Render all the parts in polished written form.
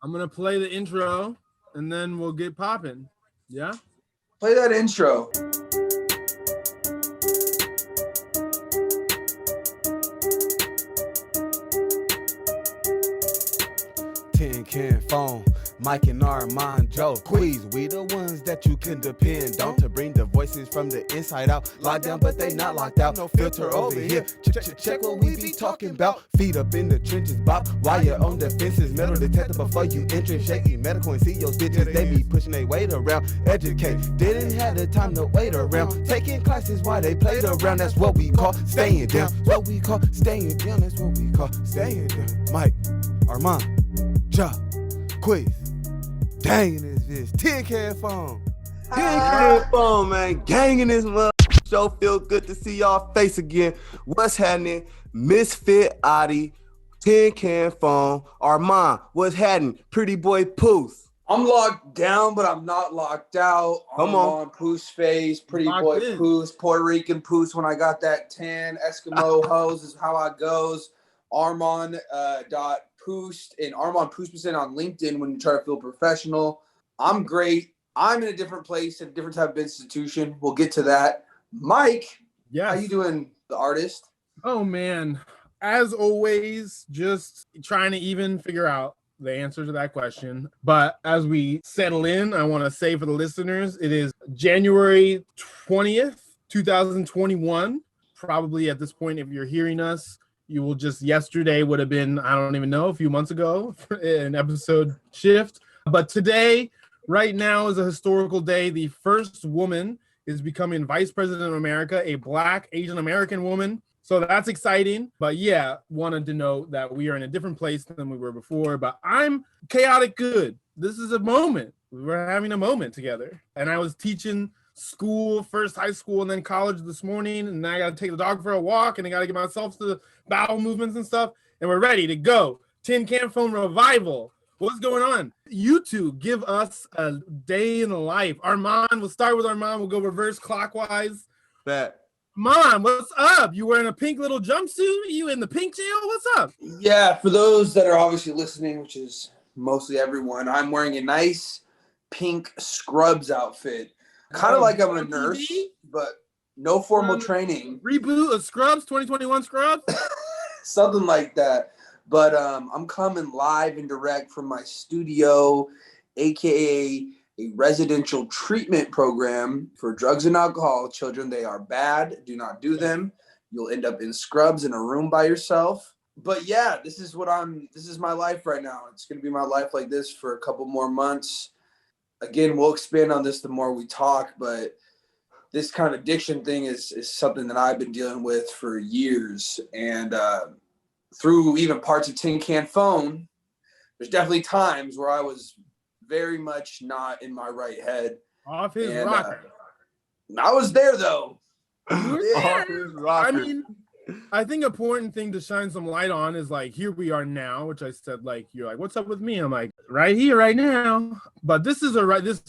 I'm gonna play the intro and then we'll get popping. Yeah? Play that intro. Tin can phone, Mike and Armon, Joe, Queaz, we the ones that you can depend on to bring the voices from the inside out. Locked down, but they not locked out. No filter over here. Check what we be talking about. Feet up in the trenches, Bob. While you're on the fences, metal detector before you enter. Shaky medical and see your stitches. They be pushing their weight around. Educate, didn't have the time to wait around. Taking classes while they played around. That's what we call staying down. What we call staying down. That's what we call staying down. Mike, Armon, Joe, Queaz. Dang in this tin can phone. Tin can phone, man. Gang in this mother. Show feel good to see y'all face again. What's happening? Misfit Adi, tin can phone. Armon, what's happening? Pretty boy Poos. I'm locked down, but I'm not locked out. Come on. Poos face, pretty Locked boy in. Poos, Puerto Rican Poos. When I got that tan Eskimo hose is how I goes. Armon dot Poost and Armon Poosperson on LinkedIn when you try to feel professional. I'm great. I'm in a different place, a different type of institution. We'll get to that. Mike, Yes. how you doing, the artist? Oh man. As always, just trying to even figure out the answer to that question. But as we settle in, I want to say for the listeners, it is January 20th, 2021. Probably at this point, if you're hearing us, you will just yesterday would have been, I don't even know, a few months ago, an episode shift. But today, right now, is a historical day. The first woman is becoming vice president of America, a Black Asian American woman. So that's exciting. But yeah, wanted to note that we are in a different place than we were before. But I'm chaotic good. This is a moment. We're having a moment together. And I was teaching school, first high school and then college this morning, and I got to take the dog for a walk, and I got to get myself to the bowel movements and stuff, and we're ready to go. Tin Can Phone Revival. What's going on? You two give us a day in the life. Armon, we'll start with Armon. We'll go reverse clockwise. That. Mom, what's up? You wearing a pink little jumpsuit? You in the pink jail? What's up? Yeah, for those that are obviously listening, which is mostly everyone, I'm wearing a nice pink scrubs outfit. Kind of like I'm a nurse, but no formal training. Reboot of Scrubs, 2021 Scrubs? Something like that. But I'm coming live and direct from my studio, aka a residential treatment program for drugs and alcohol children. They are bad. Do not do them. You'll end up in scrubs in a room by yourself. But yeah, this is my life right now. It's going to be my life like this for a couple more months. Again, we'll expand on this the more we talk, but this kind of addiction thing is something that I've been dealing with for years. And through even parts of Tin Can Phone, there's definitely times where I was very much not in my right head. Off his rocker. I was there, though. Off his rocker. I mean, I think an important thing to shine some light on is like, here we are now, which I said, like, you're like, what's up with me? I'm like, right here, right now. But this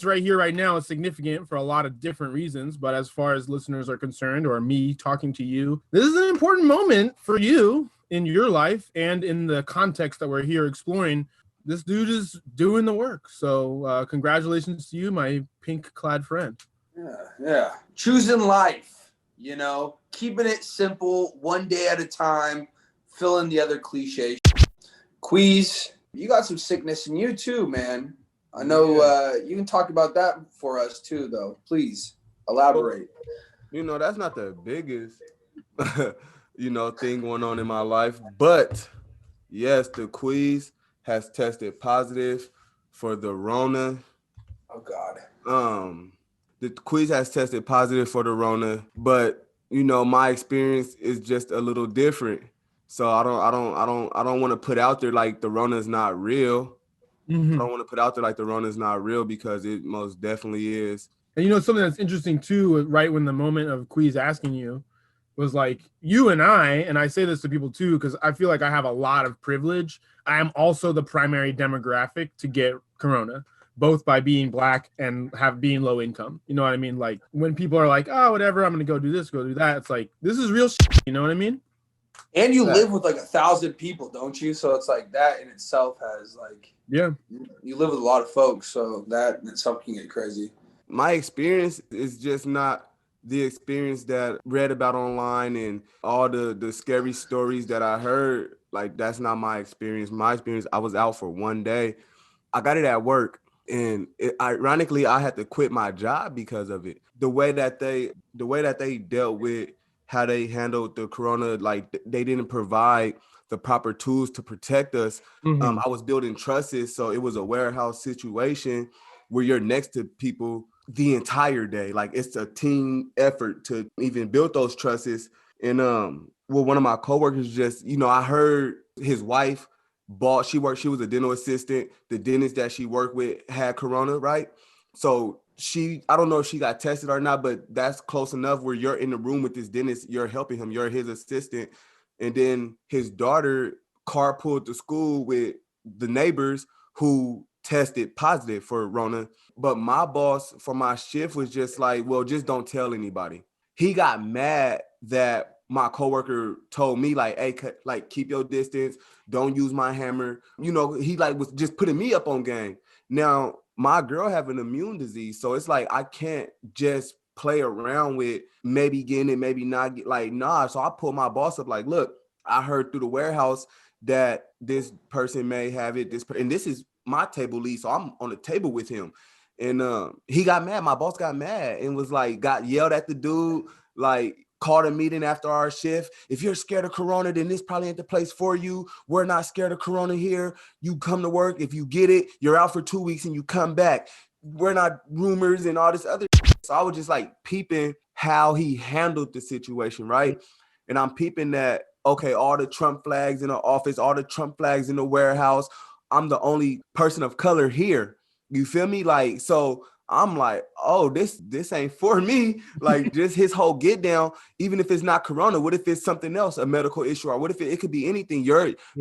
right here, right now is significant for a lot of different reasons. But as far as listeners are concerned, or me talking to you, this is an important moment for you in your life and in the context that we're here exploring. This dude is doing the work. So congratulations to you, my pink clad friend. Yeah. Choosing life. You know, keeping it simple, one day at a time, filling the other cliches. Queaz, you got some sickness in you too, man. I know you can talk about that for us too, though. Please elaborate. You know, that's not the biggest, thing going on in my life. But yes, the Queaz has tested positive for the Rona. Oh God. The Queaz has tested positive for the Rona, but my experience is just a little different. So I don't want to put out there like the Rona is not real. Mm-hmm. I don't want to put out there like the Rona is not real, because it most definitely is. And something that's interesting too, right when the moment of Queaz asking you was like, you and I say this to people too, because I feel like I have a lot of privilege. I am also the primary demographic to get Corona, both by being Black and being low income. You know what I mean? Like when people are like, oh, whatever, I'm going to go do this, go do that. It's like, this is real shit. You know what I mean? And you live with like 1,000 people, don't you? So it's like that in itself has like, Yeah. you live with a lot of folks, so that in itself can get crazy. My experience is just not the experience that read about online and all the scary stories that I heard. Like, that's not my experience. My experience, I was out for one day. I got it at work. And ironically, I had to quit my job because of it. The way that they dealt with how they handled the corona, like they didn't provide the proper tools to protect us. Mhm. I was building trusses, so it was a warehouse situation where you're next to people the entire day. Like, it's a team effort to even build those trusses. And well, one of my coworkers just, I heard his wife she was a dental assistant. The dentist that she worked with had corona, right? So I don't know if she got tested or not, but that's close enough where you're in the room with this dentist, you're helping him, you're his assistant. And then his daughter carpooled to school with the neighbors who tested positive for Rona. But my boss for my shift was just like, well, just don't tell anybody. He got mad that my coworker told me, like, hey, like, keep your distance, don't use my hammer. He like was just putting me up on game. Now, my girl have an immune disease, so it's like I can't just play around with maybe getting it, maybe not get, like, nah. So I pulled my boss up, like, look, I heard through the warehouse that this person may have it, and this is my table lead, so I'm on the table with him. And he got mad. My boss got mad and was like, got yelled at the dude, like, called a meeting after our shift. If you're scared of corona, then this probably ain't the place for you. We're not scared of corona here. You come to work. If you get it, you're out for 2 weeks and you come back. We're not rumors and all this other shit. So I was just like peeping how he handled the situation, right? And I'm peeping that, okay, all the Trump flags in the office, all the Trump flags in the warehouse. I'm the only person of color here. You feel me? Like, so I'm like, oh, this ain't for me. Like, just his whole get down, even if it's not corona, what if it's something else, a medical issue, or what if it could be anything?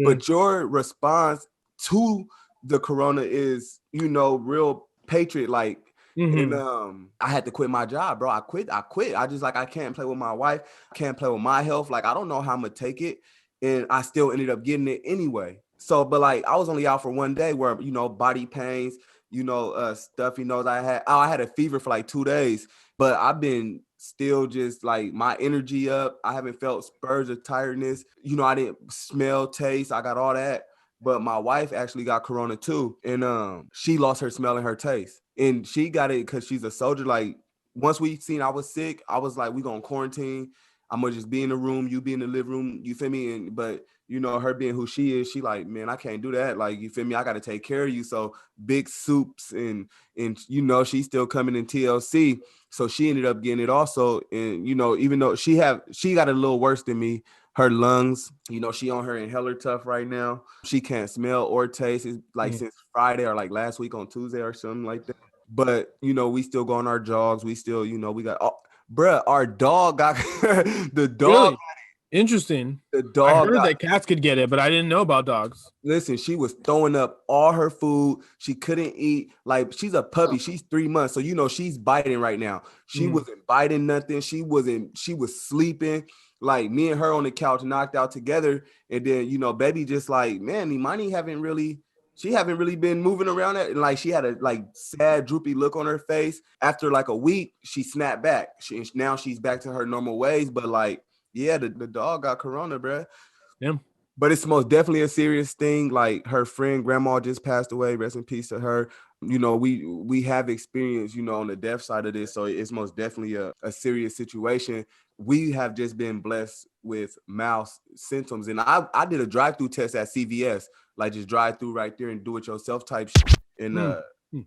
But your response to the corona is, real patriot like. Mm-hmm. And I had to quit my job, bro. I quit. I just, like, I can't play with my wife, can't play with my health. Like, I don't know how I'm gonna take it. And I still ended up getting it anyway. So, but like, I was only out for one day where, body pains, stuffy nose. I had a fever for like 2 days, but I've been still just like my energy up. I haven't felt spurs of tiredness. I didn't smell, taste. I got all that. But my wife actually got corona too. And she lost her smell and her taste. And she got it because she's a soldier. Like, once we seen I was sick, I was like, we gonna quarantine. I'm gonna just be in the room, you be in the living room, you feel me? But her being who she is, she like, man, I can't do that. Like, you feel me? I got to take care of you. So big soups and she's still coming in TLC. So she ended up getting it also. And, even though she got a little worse than me, her lungs, she on her inhaler tough right now. She can't smell or taste. It's like since Friday or like last week on Tuesday or something like that. But, we still go on our jogs. We still, we got, bruh, our dog got the dog. Really? Interesting. The dog. I heard that cats could get it, but I didn't know about dogs. Listen, she was throwing up all her food. She couldn't eat. Like, she's a puppy. She's 3 months. So, she's biting right now. She wasn't biting nothing. She was sleeping. Like, me and her on the couch knocked out together. And then, baby just like, man, Imani haven't really been moving around it. And like, she had a like sad, droopy look on her face. After like a week, she snapped back. Now she's back to her normal ways. But like, yeah, the dog got corona, bro. Yeah. But it's most definitely a serious thing. Like, her friend, grandma, just passed away. Rest in peace to her. We have experience, on the death side of this. So it's most definitely a serious situation. We have just been blessed with mild symptoms. And I did a drive-through test at CVS, like just drive through right there and do it yourself type shit. And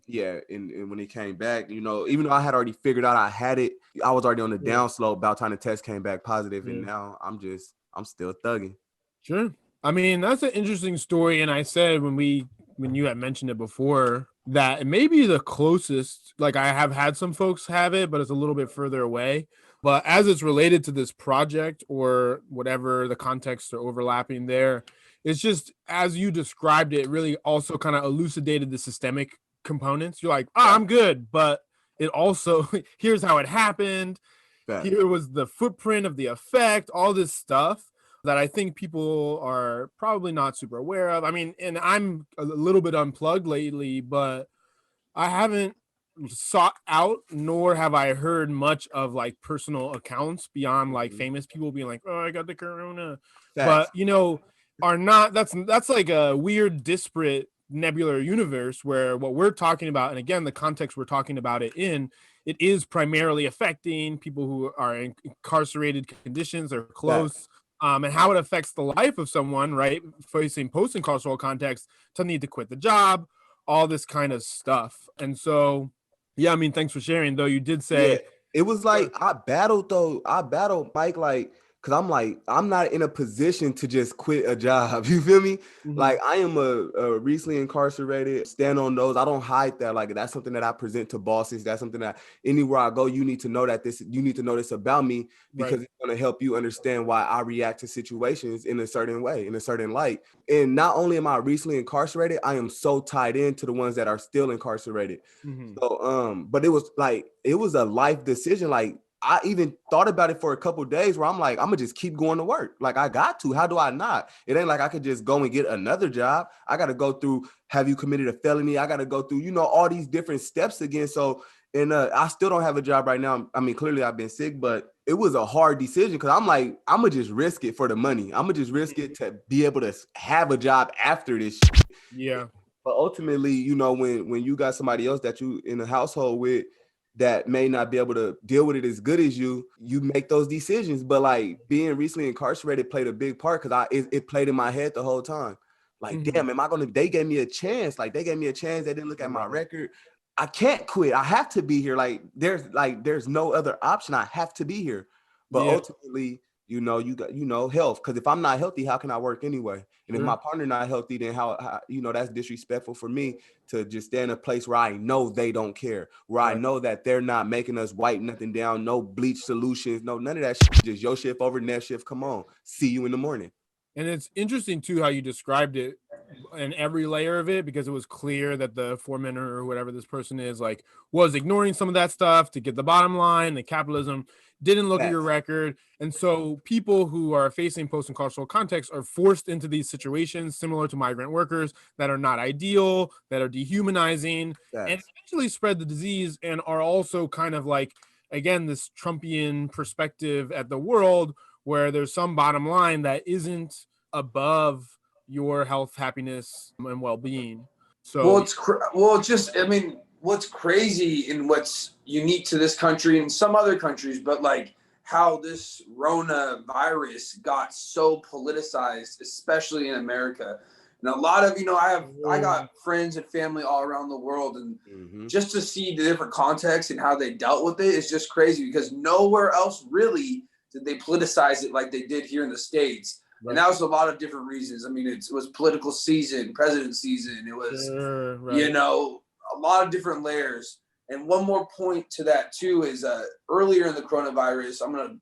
yeah, and when it came back, even though I had already figured out I had it, I was already on the downslope about time the test came back positive. And now I'm still thugging. Sure. I mean, that's an interesting story. And I said when you had mentioned it before that it may be the closest, like I have had some folks have it, but it's a little bit further away. But as it's related to this project or whatever the context or overlapping there, it's just as you described it, really also kind of elucidated the systemic components. You're like, I'm good. But it also, here's how it happened. Here was the footprint of the effect, all this stuff. that I think people are probably not super aware of. I mean, and I'm a little bit unplugged lately, but I haven't sought out, nor have I heard much of like personal accounts beyond like famous people being like, "Oh, I got the corona," but Facts. are not. That's like a weird, disparate, nebular universe where what we're talking about, and again, the context we're talking about it in, it is primarily affecting people who are in incarcerated conditions or Facts. close. And how it affects the life of someone, right, facing post-incarceral context, to need to quit the job, all this kind of stuff. And so, yeah, I mean, thanks for sharing, though. You did Yeah, say, it was like I battled Mike, like, because I'm like, I'm not in a position to just quit a job. You feel me? mhm, Like, I am a recently incarcerated, stand on those. I don't hide that. Like, that's something that I present to bosses. That's something that anywhere I go, you need to know this about me, right. because it's going to help you understand why I react to situations in a certain way, in a certain light. And not only am I recently incarcerated, I am so tied into the ones that are still incarcerated. Mhm. So, but it was a life decision. Like, I even thought about it for a couple of days where I'm like, I'm gonna just keep going to work. Like, I got to. How do I not? It ain't like I could just go and get another job. I got to go through, have you committed a felony? I got to go through, all these different steps again. So, and I still don't have a job right now. I mean, clearly I've been sick, but it was a hard decision because I'm like, I'm gonna just risk it for the money. I'm gonna just risk it to be able to have a job after this shit. Yeah. But ultimately, when you got somebody else that you in a household with that may not be able to deal with it as good as you make those decisions. But like being recently incarcerated played a big part because it played in my head the whole time. Like, Mhm. damn, they gave me a chance. Like, they gave me a chance. They didn't look at my record. I can't quit. I have to be here. There's no other option. I have to be here. But Yeah. ultimately, you got, health. Because if I'm not healthy, how can I work anyway? And if Sure. my partner not healthy, then how that's disrespectful for me to just stay in a place where I know they don't care, where I Right. know that they're not making us wipe nothing down, no bleach solutions, no none of that shit. Just your shift over, next shift, come on. See you in the morning. And it's interesting too how you described it in every layer of it, because it was clear that the foreman or whatever this person is like was ignoring some of that stuff to get the bottom line. The capitalism didn't look at your Facts. record, and so people who are facing post-incarceral context are forced into these situations similar to migrant workers that are not ideal, that are dehumanizing, and Facts. eventually spread the disease, and are also kind of like, again, this Trumpian perspective at the world where there's some bottom line that isn't above your health, happiness, and well-being. Well, So it's just, I mean, what's crazy and what's unique to this country and some other countries, but like how this Rona virus got so politicized, especially in America. And a lot of, I got friends and family all around the world, and just to see the different contexts and how they dealt with it is just crazy, because nowhere else really did they politicize it like they did here in the States. right. And that was a lot of different reasons. I mean, it was political season, president season. It was, Sure, right. a lot of different layers. And one more point to that too is earlier in the coronavirus, I'm gonna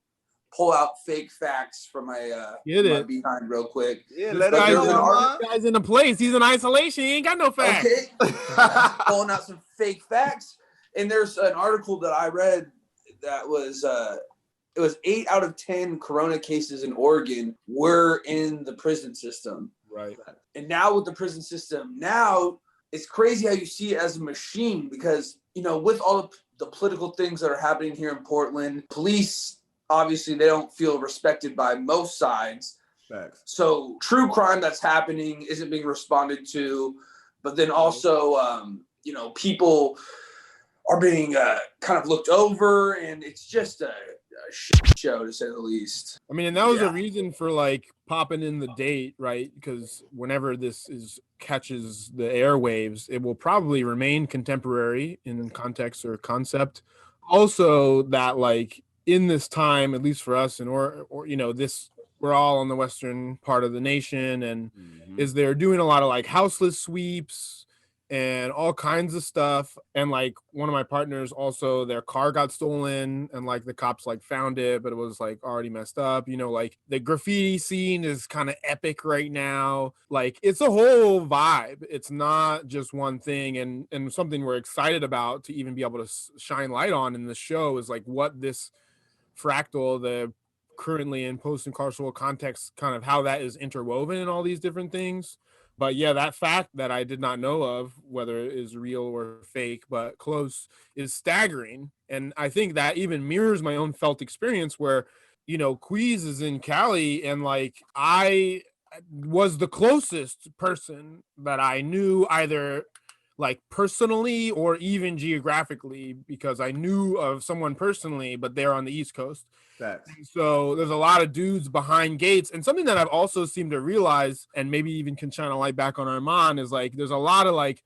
pull out fake facts from my Get my it. behind real quick. Yeah, This let us guy's, know, Armon. this guy's in a place. He's in isolation. He ain't got no facts. Okay, pulling out some fake facts. And there's an article that I read that was it was 8 out of 10 corona cases in Oregon were in the prison system. Right. And now with the prison system, now it's crazy how you see it as a machine, because, with all of the political things that are happening here in Portland, police, obviously, they don't feel respected by most sides. Facts. So true crime that's happening isn't being responded to. But then also, people are being kind of looked over, and it's just a shit show, to say the least. I mean, and that was a reason for like popping in the date, right? Because whenever this catches the airwaves, it will probably remain contemporary in context or concept. Also, that like in this time, at least for us, and or this, we're all on the western part of the nation, and is they're doing a lot of like houseless sweeps and all kinds of stuff. And like one of my partners, also their car got stolen, and like the cops like found it, but it was like already messed up. Like the graffiti scene is kind of epic right now. Like it's a whole vibe. It's not just one thing. And something we're excited about to even be able to shine light on in the show is like what this fractal, the currently in post-incarceral context, kind of how that is interwoven in all these different things. But yeah, that fact that I did not know of, whether it is real or fake, but close, is staggering. And I think that even mirrors my own felt experience where, Queaz is in Cali, and like I was the closest person that I knew, either like personally or even geographically, because I knew of someone personally, but they're on the East Coast. Facts. So there's a lot of dudes behind gates. And something that I've also seemed to realize, and maybe even can shine a light back on Armon, is like there's a lot of like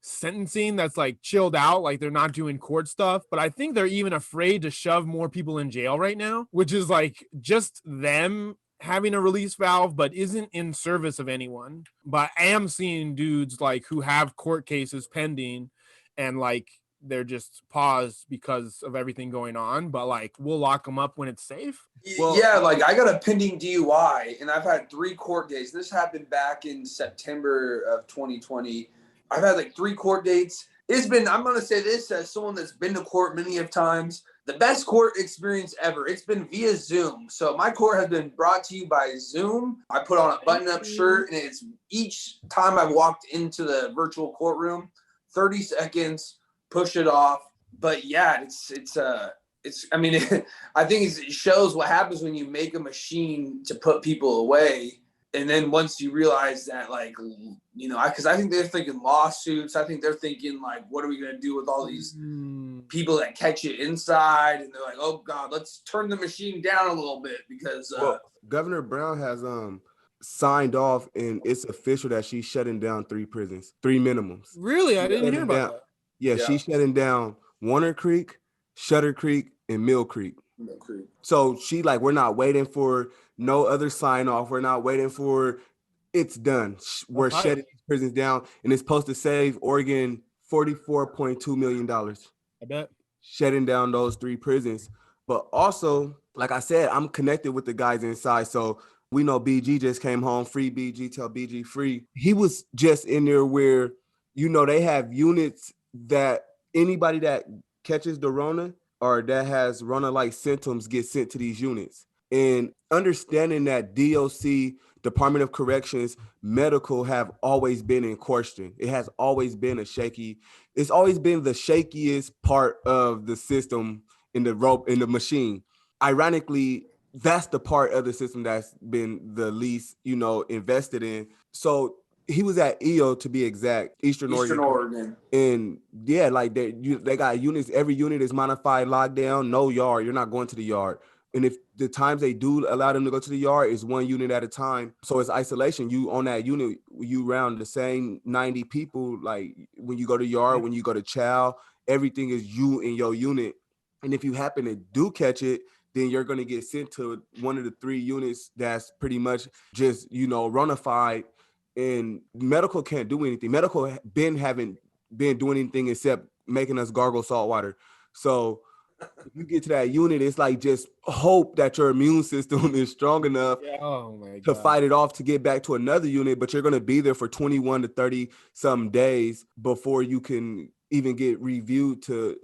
sentencing that's like chilled out, like they're not doing court stuff. But I think they're even afraid to shove more people in jail right now, which is like just them having a release valve, but isn't in service of anyone. But I am seeing dudes like who have court cases pending, and like they're just paused because of everything going on, but like we'll lock them up when it's safe. Well, yeah, like I got a pending DUI and I've had 3 court dates. This happened back in September of 2020. I've had like 3 court dates. It's been, I'm going to say this as someone that's been to court many of times, the best court experience ever. It's been via Zoom. So my court has been brought to you by Zoom. I put on a button-up shirt, and it's each time I walked into the virtual courtroom, 30 seconds, push it off. But yeah, I mean, I think it shows what happens when you make a machine to put people away. And then once you realize that, like, because I think they're thinking lawsuits. I think they're thinking, like, what are we going to do with all these people that catch it inside? And they're like, oh, God, let's turn the machine down a little bit because Governor Brown has signed off, and it's official that she's shutting down 3 prisons, 3 minimums. Really? I didn't hear about that. Yeah, she's shutting down Warner Creek, Shutter Creek, and Mill Creek. So she like, we're not waiting for no other sign off. We're not waiting for it's done. We're shutting these prisons down, and it's supposed to save Oregon $44.2 million. I bet. Shutting down those 3 prisons. But also, like I said, I'm connected with the guys inside. So we know BG just came home. Free BG, tell BG free. He was just in there where, they have units that anybody that catches the Rona or that has Rona-like symptoms get sent to these units. And understanding that DOC, Department of Corrections, medical have always been in question. It has always been it's always been the shakiest part of the system in the machine. Ironically, that's the part of the system that's been the least, invested in. So he was at EO, to be exact, Eastern Oregon. And yeah, like they got units. Every unit is modified lockdown, no yard. You're not going to the yard. And if the times they do allow them to go to the yard is 1 unit at a time. So it's isolation. You on that unit, you round the same 90 people. Like when you go to yard, when you go to chow, everything is you in your unit. And if you happen to do catch it, then you're going to get sent to one of the 3 units that's pretty much just, Ronified. And medical can't do anything. Medical haven't been doing anything except making us gargle salt water. So if you get to that unit, it's like just hope that your immune system is strong enough to fight it off to get back to another unit. But you're going to be there for 21 to 30 some days before you can even get reviewed to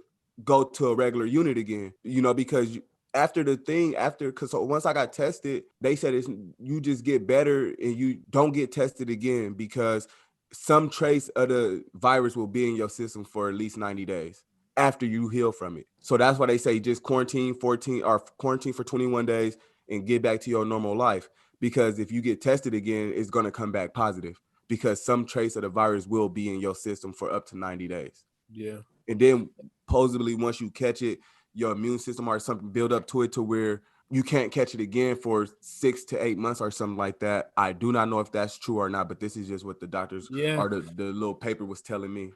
go to a regular unit again, because because once I got tested, they said you just get better and you don't get tested again because some trace of the virus will be in your system for at least 90 days after you heal from it. So that's why they say just quarantine for 21 days and get back to your normal life. Because if you get tested again, it's going to come back positive because some trace of the virus will be in your system for up to 90 days. Yeah. And then supposedly once you catch it, your immune system or something build up to it to where you can't catch it again for 6 to 8 months or something like that. I do not know if that's true or not, but this is just what the doctors or the little paper was telling me.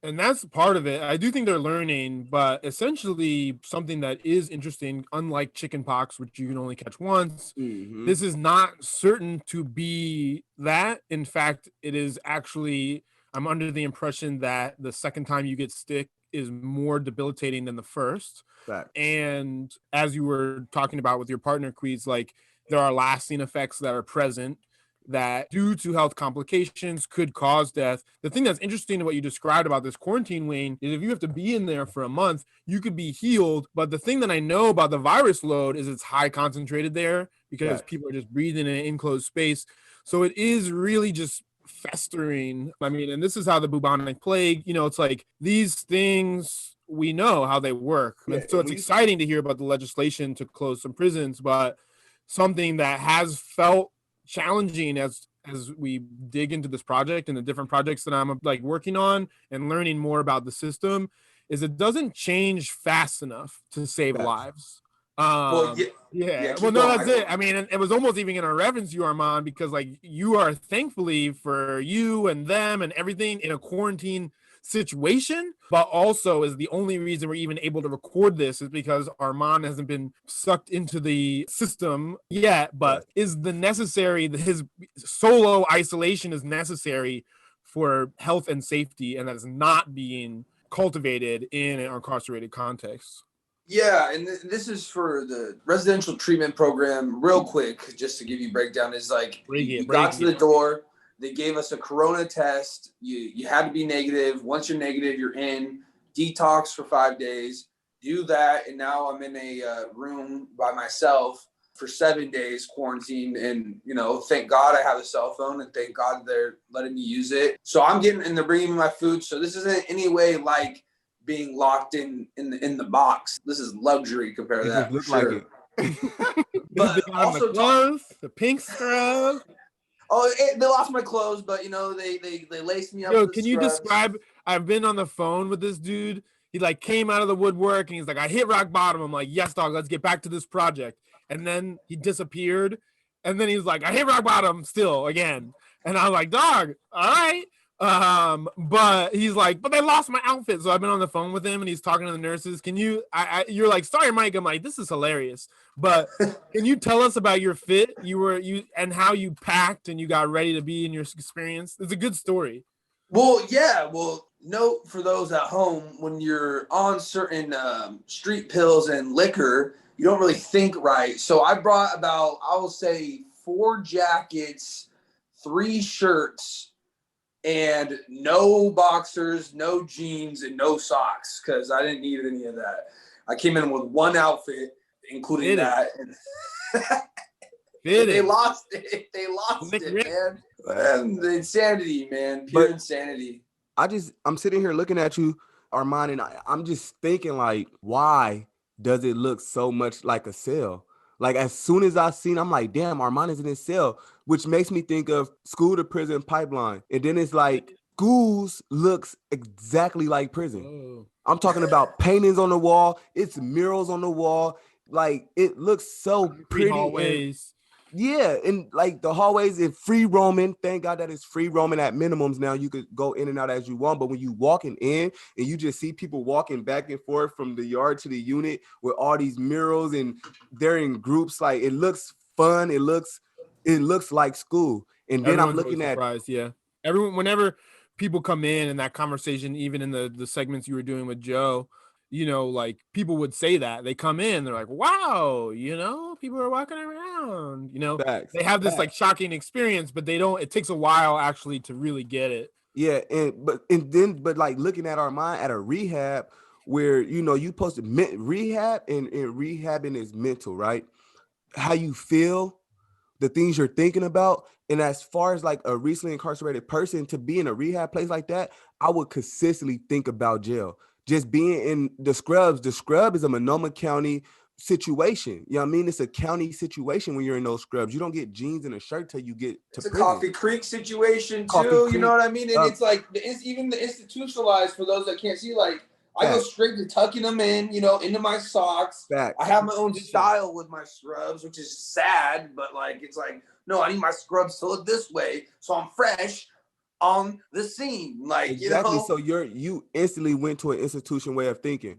And that's part of it. I do think they're learning, but essentially something that is interesting, unlike chickenpox, which you can only catch once, this is not certain to be that. In fact, it is actually, I'm under the impression that the second time you get sick is more debilitating than the first. Facts. And as you were talking about with your partner, Queaz, like there are lasting effects that are present. that due to health complications could cause death. The thing that's interesting to what you described about this quarantine, Wayne, is if you have to be in there for a month, you could be healed. But the thing that I know about the virus load is it's high concentrated there because people are just breathing in an enclosed space. So it is really just festering. I mean, and this is how the bubonic plague, it's like these things, we know how they work. And so it's exciting to hear about the legislation to close some prisons, but something that has felt challenging as we dig into this project and the different projects that I'm like working on and learning more about the system is it doesn't change fast enough to save lives. Well, that's it. I mean, it was almost even going to reference you, Armon, because like you are thankfully for you and them and everything in a quarantine situation, but also is the only reason we're even able to record this is because Armon hasn't been sucked into the system yet, but is the necessary, his solo isolation is necessary for health and safety, and that is not being cultivated in an incarcerated context. Yeah, and this is for the residential treatment program. Real quick, just to give you a breakdown, is like you got to the door, they gave us a corona test. You had to be negative. Once you're negative, you're in. Detox for 5 days. Do that, and now I'm in a room by myself for 7 days, quarantine. And thank God I have a cell phone, and thank God they're letting me use it. So I'm getting, and they're bringing me my food. So this isn't any way like being locked in the box. This is luxury compared to that. Look sure. Like it. But also the clothes, the pink scrubs. They lost my clothes, but they laced me up. Yo, can you describe? I've been on the phone with this dude. He like came out of the woodwork and he's like, I hit rock bottom. I'm like, yes, dog, let's get back to this project. And then he disappeared. And then he's like, I hit rock bottom still again. And I was like, dog, all right. But he's like, but they lost my outfit. So I've been on the phone with him and he's talking to the nurses. Can you, you're like, sorry, Mike. I'm like, this is hilarious. But can you tell us about your fit? And how you packed and you got ready to be in your experience? It's a good story. Well, yeah. Well, note for those at home, when you're on certain street pills and liquor, you don't really think right. So I brought about, I will say 4 jackets, 3 shirts, and no boxers, no jeans, and no socks, because I didn't need any of that. I came in with 1 outfit, including that. And they lost it. They lost it, man. The insanity, man. Pure insanity. I'm sitting here looking at you, Armon, and I'm just thinking, like, why does it look so much like a cell? Like, as soon as I seen, I'm like, damn, Armon is in his cell, which makes me think of school to prison pipeline. And then it's like, schools looks exactly like prison. Oh. I'm talking about paintings on the wall. It's murals on the wall. Like, it looks so pretty. Hallways. And like the hallways is free roaming. Thank God that it's free roaming at minimums now. You could go in and out as you want. But when you walking in and you just see people walking back and forth from the yard to the unit with all these murals and they're in groups, like it looks fun. It looks like school. And then I'm looking at everyone, whenever people come in that conversation, even in the segments you were doing with Joe, like people would say that they come in, they're like, wow, people are walking around, Facts. They have this like shocking experience, but it takes a while actually to really get it. Yeah. But like looking at Armon at a rehab where, you supposed to rehab and rehabbing is mental, right? How you feel, the things you're thinking about. And as far as like a recently incarcerated person to be in a rehab place like that, I would consistently think about jail. Just being in the scrubs. The scrub is a Monoma County situation. You know what I mean? It's a county situation when you're in those scrubs. You don't get jeans and a shirt till you get to prison. It's a Coffee Creek situation too. You know what I mean? And it's like even the institutionalized, for those that can't see, like I go straight to tucking them in, into my socks. Facts. I have my own style with my scrubs, which is sad, but like it's like, no, I need my scrubs to look this way so I'm fresh on the scene, like exactly. So you instantly went to an institution way of thinking,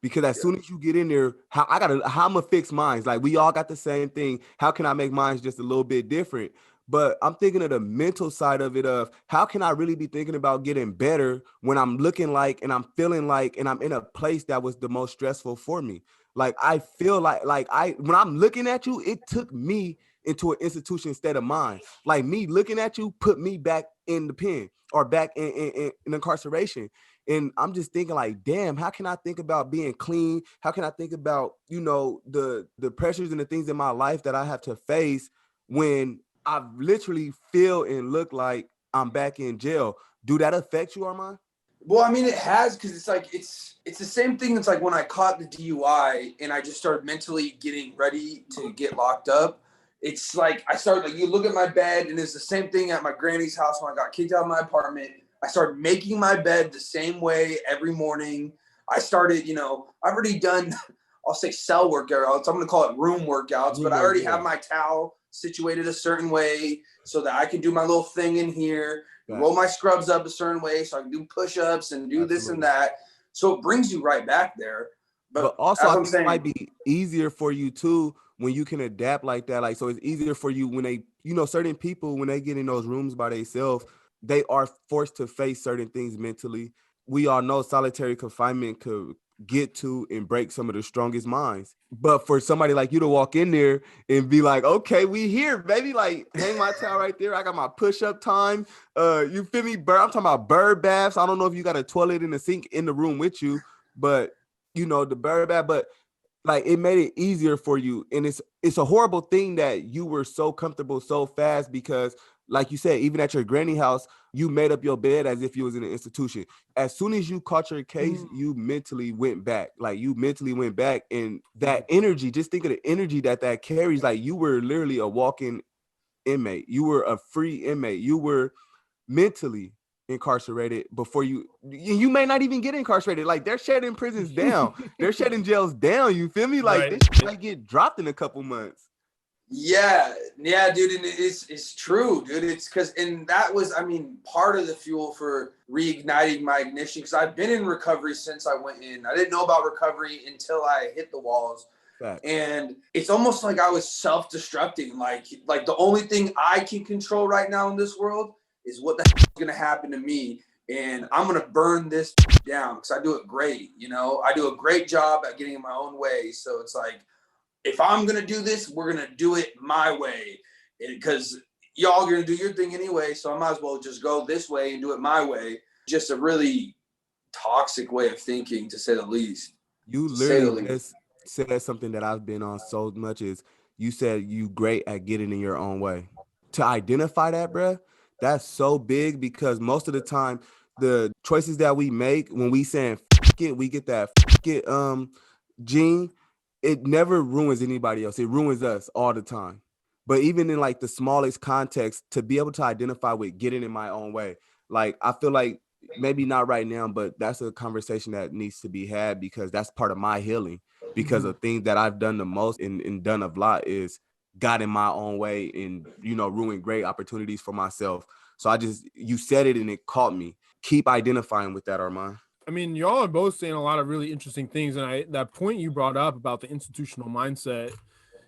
because as soon as you get in there, how I'm gonna fix mines. Like we all got the same thing. How can I make mines just a little bit different? But I'm thinking of the mental side of it, of how can I really be thinking about getting better when I'm looking like and I'm feeling like and I'm in a place that was the most stressful for me. Like I feel like when I'm looking at you, it took me into an institution instead of mine. Like me looking at you put me back in the pen or back in incarceration. And I'm just thinking like, damn, how can I think about being clean? How can I think about, you know, the pressures and the things in my life that I have to face when I literally feel and look like I'm back in jail? Do that affect you, Armon? Well, I mean, it has, because it's like it's the same thing. It's like when I caught the DUI and I just started mentally getting ready to get locked up. It's like I started, like, you look at my bed, and it's the same thing at my granny's house when I got kicked out of my apartment. I started making my bed the same way every morning. I started, you know, I've already done, I'll say cell workouts. I'm going to call it room workouts, but I already have my towel situated a certain way so that I can do my little thing in here. Roll my scrubs up a certain way so I can do push-ups and do this and that. So it brings you right back there. But also, I think it might be easier for you too when you can adapt like that. Like, so it's easier for you when they, you know, certain people, when they get in those rooms by themselves, they are forced to face certain things mentally. We all know solitary confinement could get to and break some of the strongest minds. But for somebody like you to walk in there and be like, okay, we here, baby, like hang my towel right there. I got my push-up time. You feel me? I'm talking about bird baths. I don't know if you got a toilet and a sink in the room with you, but you know, the bird bath, but like it made it easier for you. And it's a horrible thing that you were so comfortable so fast because like you said, even at your granny house, you made up your bed as if you was in an institution. As soon as you caught your case, you mentally went back. Like you mentally went back, and that energy, just think of the energy that carries. Like you were literally a walking inmate. You were a free inmate. You were mentally incarcerated before you may not even get incarcerated. Like they're shutting prisons down. They're shutting jails down. You feel me? Like this might get dropped in a couple months. Yeah, dude, and it's true, dude. It's because, and that was, I mean, part of the fuel for reigniting my ignition, because I've been in recovery since I went in. I didn't know about recovery until I hit the walls. Right. And it's almost like I was self-destructing. Like the only thing I can control right now in this world is what the heck is going to happen to me. And I'm going to burn this down because I do it great. You know, I do a great job at getting in my own way. So it's like, if I'm going to do this, we're going to do it my way, because y'all are going to do your thing anyway. So I might as well just go this way and do it my way. Just a really toxic way of thinking, to say the least. You literally just said something that I've been on so much is you said you great at getting in your own way. To identify that, bruh, that's so big, because most of the time the choices that we make when we saying f it, we get that f it gene. It never ruins anybody else. It ruins us all the time. But even in like the smallest context, to be able to identify with getting in my own way, like I feel like maybe not right now, but that's a conversation that needs to be had, because that's part of my healing. Because of things that I've done the most and done a lot is got in my own way and, you know, ruined great opportunities for myself. So you said it and it caught me. Keep identifying with that, Armon. I mean, y'all are both saying a lot of really interesting things. And that point you brought up about the institutional mindset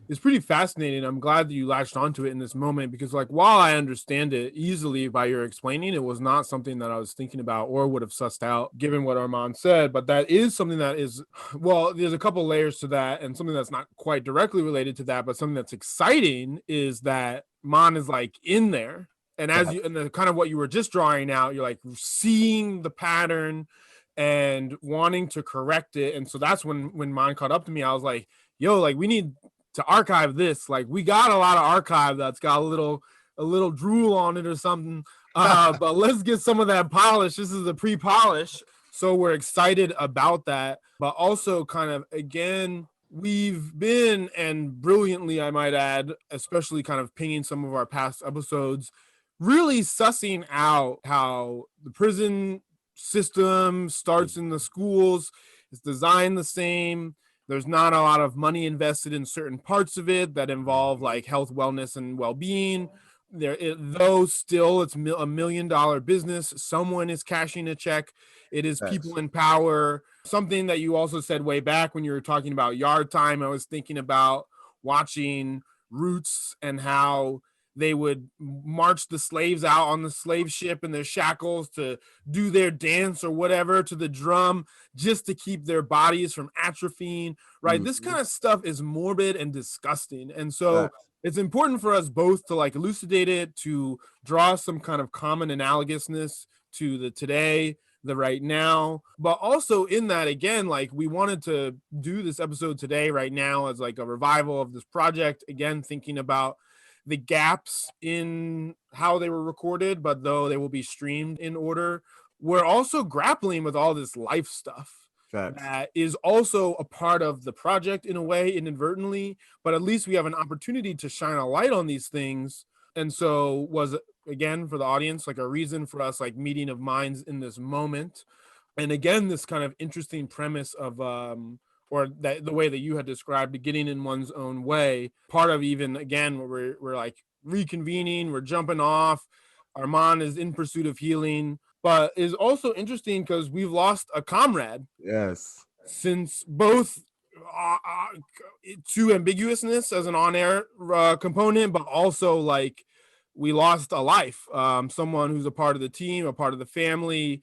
is pretty fascinating. I'm glad that you latched onto it in this moment, because like, while I understand it easily by your explaining, it was not something that I was thinking about or would have sussed out given what Armon said. But that is something that is, well, there's a couple layers to that, and something that's not quite directly related to that, but something that's exciting is that Mon is like in there. And as you, and the kind of what you were just drawing out, you're like seeing the pattern and wanting to correct it. And so that's when mine caught up to me. I was like, yo, like we need to archive this. Like we got a lot of archive that's got a little drool on it or something. But let's get some of that polish. This is the pre-polish. So we're excited about that. But also kind of, again, we've been, and brilliantly, I might add, especially kind of pinging some of our past episodes, really sussing out how the prison system starts in the schools. It's designed the same. There's not a lot of money invested in certain parts of it that involve like health, wellness, and well-being. Though still it's $1 million business. Someone is cashing a check. It is people in power. Something that you also said way back when you were talking about yard time, I was thinking about watching Roots and how they would march the slaves out on the slave ship in their shackles to do their dance or whatever to the drum, just to keep their bodies from atrophying, right? This kind of stuff is morbid and disgusting. And so it's important for us both to like elucidate it, to draw some kind of common analogousness to the today, the right now, but also in that, again, like we wanted to do this episode today, right now, as like a revival of this project, again, thinking about the gaps in how they were recorded, but though they will be streamed in order, we're also grappling with all this life stuff. Facts. That is also a part of the project in a way, inadvertently, but at least we have an opportunity to shine a light on these things. And so was, again, for the audience, like a reason for us, like meeting of minds in this moment. And again, this kind of interesting premise of or that the way that you had described, getting in one's own way, part of even, again, where we're like reconvening, we're jumping off, Armon is in pursuit of healing, but is also interesting because we've lost a comrade. Yes. Since both to ambiguousness as an on-air component, but also like we lost a life, someone who's a part of the team, a part of the family,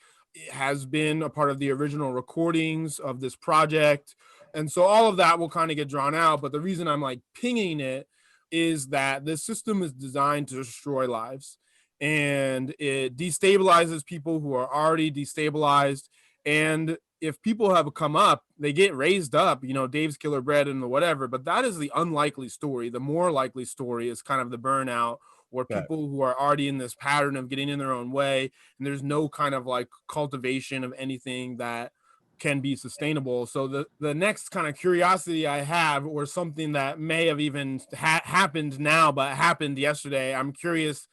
has been a part of the original recordings of this project. And so all of that will kind of get drawn out. But the reason I'm like pinging it is that this system is designed to destroy lives, and it destabilizes people who are already destabilized. And if people have come up, they get raised up, Dave's Killer Bread and the whatever, but that is the unlikely story. The more likely story is kind of the burnout, or people who are already in this pattern of getting in their own way, and there's no kind of like cultivation of anything that can be sustainable. So the next kind of curiosity I have, or something that may have even happened now, but happened yesterday, I'm curious,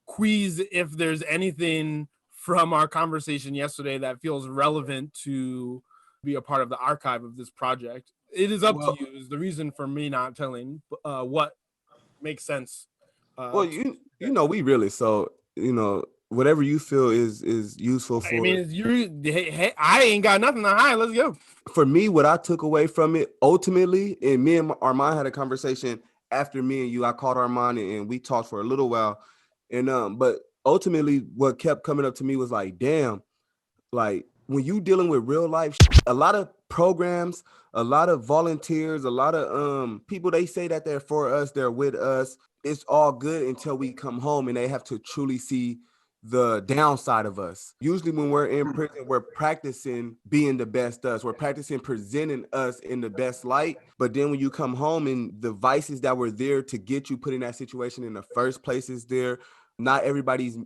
Queaz, if there's anything from our conversation yesterday that feels relevant to be a part of the archive of this project. It is up to you. Is the reason for me not telling what makes sense. We really, so whatever you feel is useful for. I mean, I ain't got nothing to hide. Let's go. For me, what I took away from it ultimately, and me and Armon had a conversation after me and you. I called Armon and we talked for a little while, and but ultimately, what kept coming up to me was like, damn, like when you dealing with real life, a lot of programs, a lot of volunteers, a lot of people, they say that they're for us, they're with us. It's all good until we come home and they have to truly see the downside of us. Usually when we're in prison, we're practicing being the best us. We're practicing presenting us in the best light. But then when you come home and the vices that were there to get you put in that situation in the first place is there, not everybody's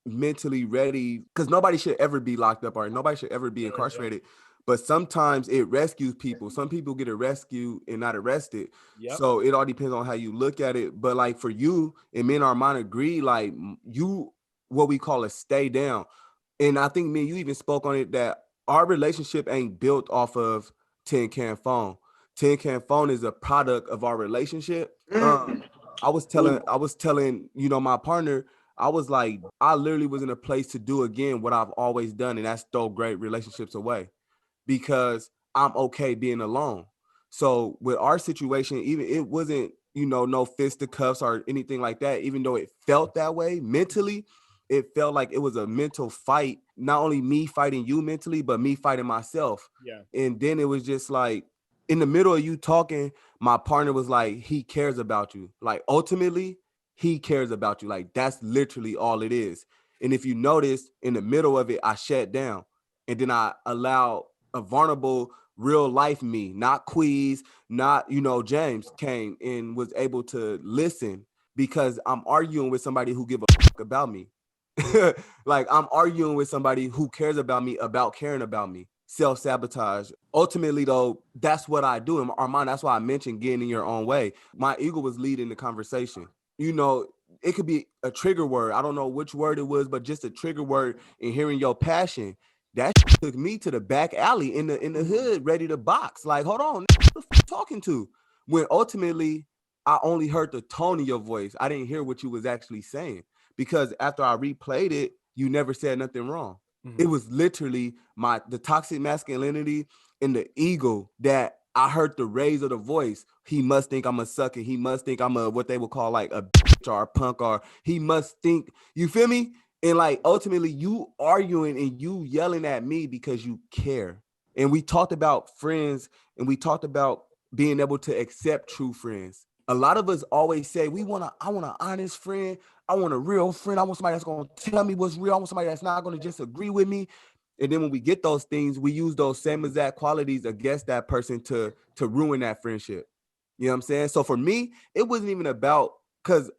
mentally ready, because nobody should ever be locked up or nobody should ever be incarcerated. But sometimes it rescues people. Some people get a rescue and not arrested. Yep. So it all depends on how you look at it. But like for you, and me and Armon agree, like you, what we call a stay down. And I think me and you even spoke on it, that our relationship ain't built off of Tin Can Phone. Tin Can Phone is a product of our relationship. I was telling, my partner, I was like, I literally was in a place to do again what I've always done, and that's throw great relationships away, because I'm okay being alone. So with our situation, even it wasn't, no fisticuffs or anything like that, even though it felt that way mentally, it felt like it was a mental fight, not only me fighting you mentally, but me fighting myself. Yeah. And then it was just like, in the middle of you talking, my partner was like, he cares about you. Like, ultimately, he cares about you. Like, that's literally all it is. And if you notice, in the middle of it, I shut down. And then I allowed a vulnerable, real life me, not Queaz, not, James, came and was able to listen, because I'm arguing with somebody who give a fuck about me. Like, I'm arguing with somebody who cares about me, about caring about me. Self-sabotage. Ultimately, though, that's what I do. And Armon, that's why I mentioned getting in your own way. My ego was leading the conversation. It could be a trigger word. I don't know which word it was, but just a trigger word, and hearing your passion, that took me to the back alley in the hood, ready to box. Like, hold on, what the f talking to? When ultimately, I only heard the tone of your voice. I didn't hear what you was actually saying, because after I replayed it, you never said nothing wrong. Mm-hmm. It was literally the toxic masculinity and the ego that I heard the raise of the voice. He must think I'm a sucker. He must think I'm a, what they would call like a bitch or a punk, or he must think, you feel me? And like, ultimately you arguing and you yelling at me because you care. And we talked about friends, and we talked about being able to accept true friends. A lot of us always say I want an honest friend. I want a real friend. I want somebody that's going to tell me what's real. I want somebody that's not going to just agree with me. And then when we get those things, we use those same exact qualities against that person to ruin that friendship. You know what I'm saying? So for me, it wasn't even about, because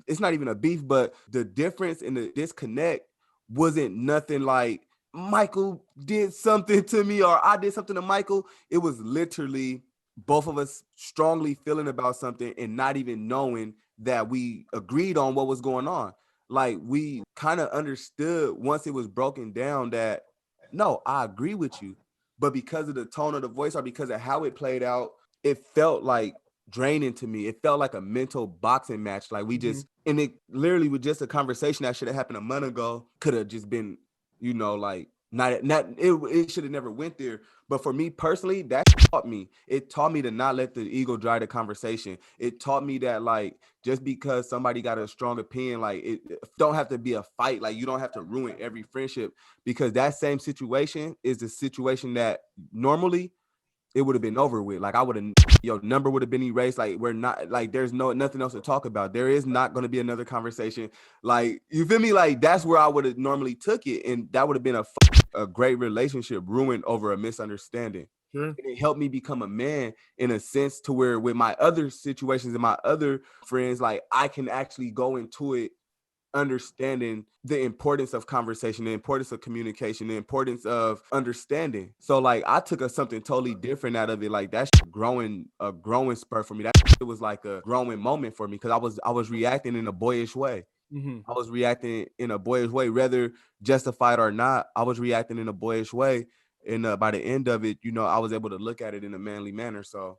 it's not even a beef, but the difference in the disconnect wasn't nothing like Michael did something to me or I did something to Michael. It was literally both of us strongly feeling about something and not even knowing that we agreed on what was going on. Like, we kind of understood once it was broken down that, no, I agree with you. But because of the tone of the voice or because of how it played out, it felt like draining to me. It felt like a mental boxing match. Like, we just, and it literally was just a conversation that should have happened a month ago. Could have just been, you know, like, not it should have never went there. But for me personally, that taught me. It taught me to not let the ego drive the conversation. It taught me that, like, just because somebody got a strong opinion, like, it don't have to be a fight. Like, you don't have to ruin every friendship, because that same situation is the situation that normally it would have been over with. Like, I would have, your number would have been erased. Like, we're not, like, there's nothing else to talk about. There is not going to be another conversation. Like, you feel me? Like, that's where I would have normally took it. And that would have been a great relationship ruined over a misunderstanding. Sure. And it helped me become a man in a sense to where with my other situations and my other friends, like, I can actually go into it understanding the importance of conversation, the importance of communication, the importance of understanding. So, like, I took something totally different out of it. Like, that's a growing spur for me. That was like a growing moment for me, because I was reacting in a boyish way. I was reacting in a boyish way, whether justified or not. I was reacting in a boyish way, and by the end of it, you know, I was able to look at it in a manly manner. So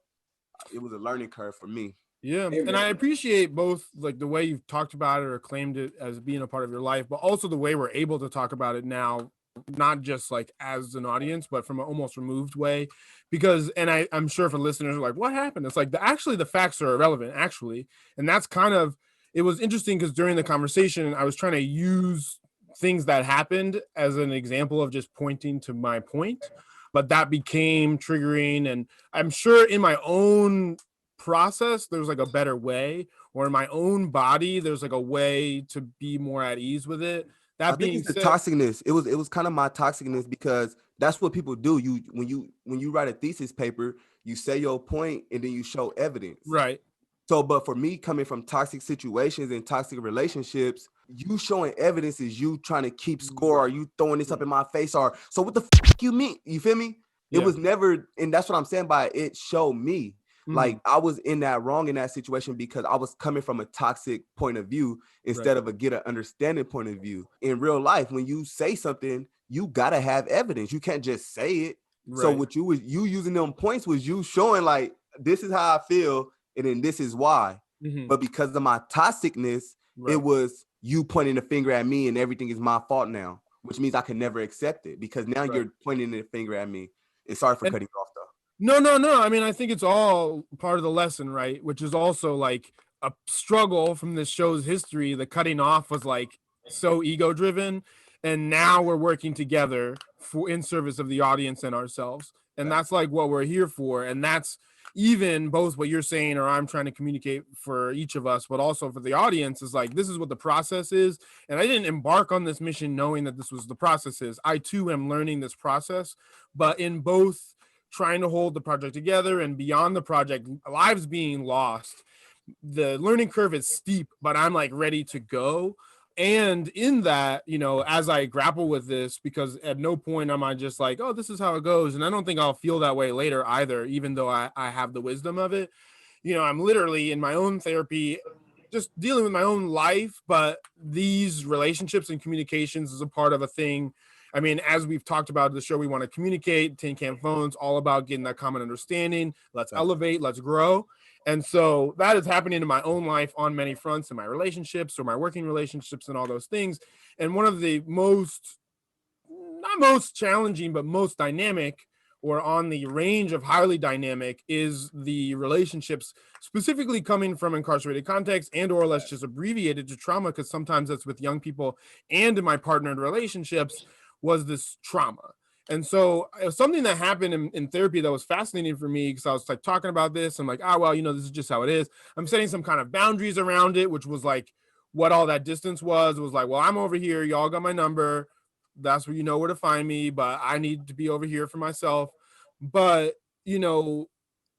it was a learning curve for me. Yeah, and I appreciate both, like, the way you've talked about it or claimed it as being a part of your life, but also the way we're able to talk about it now, not just like as an audience, but from an almost removed way. Because, and I'm sure for listeners are like, what happened? It's like, the facts are irrelevant, actually. And that's kind of, it was interesting because during the conversation, I was trying to use things that happened as an example of just pointing to my point, but that became triggering. And I'm sure in my own process there's like a better way, or in my own body there's like a way to be more at ease with it. That being it's the said, toxicness. It was kind of my toxicness, because that's what people do. When you write a thesis paper, you say your point and then you show evidence. right? So, but for me, coming from toxic situations and toxic relationships, you showing evidence is you trying to keep score, or you throwing this up in my face, or so what the you mean? You feel me? It was never, and that's what I'm saying by it showed me. Like, I was in that wrong in that situation because I was coming from a toxic point of view instead of a get an understanding point of view. In real life, when you say something, you gotta have evidence. You can't just say it. Right. So what you using them points was you showing, like, this is how I feel, and then this is why. But because of my toxicness, it was you pointing the finger at me and everything is my fault now, which means I can never accept it, because now you're pointing the finger at me. And sorry for cutting you off though. No. I mean, I think it's all part of the lesson, right? Which is also like a struggle from this show's history. The cutting off was like so ego driven, and now we're working together in service of the audience and ourselves. And that's like what we're here for. And that's even both what you're saying or I'm trying to communicate for each of us, but also for the audience, is like, this is what the process is. And I didn't embark on this mission knowing that this was the process is. I too am learning this process, but in both trying to hold the project together and beyond the project, lives being lost, the learning curve is steep, but I'm like ready to go. And in that, you know, as I grapple with this, because at no point am I just like, oh, this is how it goes. And I don't think I'll feel that way later either, even though I have the wisdom of it. You know, I'm literally in my own therapy, just dealing with my own life, but these relationships and communications is a part of a thing. I mean, as we've talked about the show, we want to communicate, tin can phones, all about getting that common understanding. Let's elevate, let's grow. And so that is happening in my own life on many fronts, in my relationships or my working relationships and all those things. And one of the most, not most challenging, but most dynamic, or on the range of highly dynamic, is the relationships specifically coming from incarcerated context, and or let's just abbreviate it to trauma, because sometimes that's with young people, and in my partnered relationships was this trauma. And so it was something that happened in therapy that was fascinating for me, because I was like talking about this. I'm like, well, this is just how it is. I'm setting some kind of boundaries around it, which was like what all that distance was. It was like, well, I'm over here. Y'all got my number. That's where you know where to find me. But I need to be over here for myself. But,